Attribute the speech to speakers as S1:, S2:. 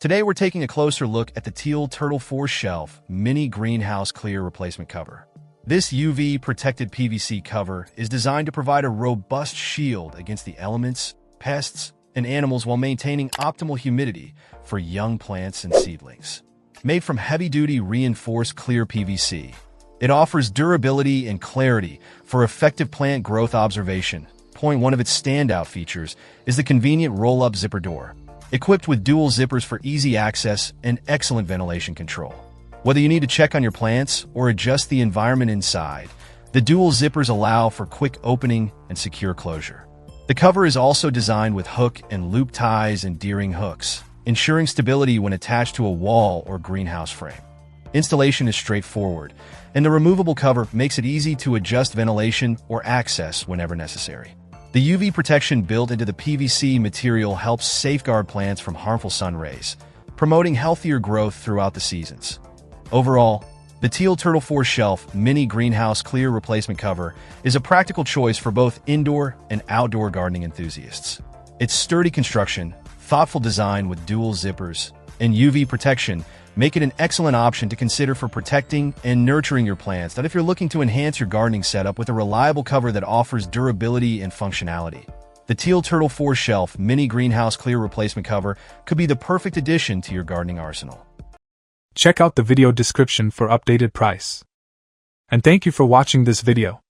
S1: Today we're taking a closer look at the Teal Turtle 4 Shelf Mini Greenhouse Clear Replacement Cover. This UV-protected PVC cover is designed to provide a robust shield against the elements, pests, and animals while maintaining optimal humidity for young plants and seedlings. Made from heavy-duty reinforced clear PVC, it offers durability and clarity for effective plant growth observation. One of its standout features is the convenient roll-up zipper door, equipped with dual zippers for easy access and excellent ventilation control. Whether you need to check on your plants or adjust the environment inside, the dual zippers allow for quick opening and secure closure. The cover is also designed with hook and loop ties and deering hooks, ensuring stability when attached to a wall or greenhouse frame. Installation is straightforward, and the removable cover makes it easy to adjust ventilation or access whenever necessary. The UV protection built into the PVC material helps safeguard plants from harmful sun rays, promoting healthier growth throughout the seasons. Overall, the Teal Turtle 4 Shelf Mini Greenhouse Clear Replacement Cover is a practical choice for both indoor and outdoor gardening enthusiasts. Its sturdy construction, thoughtful design with dual zippers, and UV protection make it an excellent option to consider for protecting and nurturing your plants. That if you're looking to enhance your gardening setup with a reliable cover that offers durability and functionality, the Teal Turtle 4 Shelf Mini Greenhouse Clear Replacement Cover could be the perfect addition to your gardening arsenal.
S2: Check out the video description for updated price. And thank you for watching this video.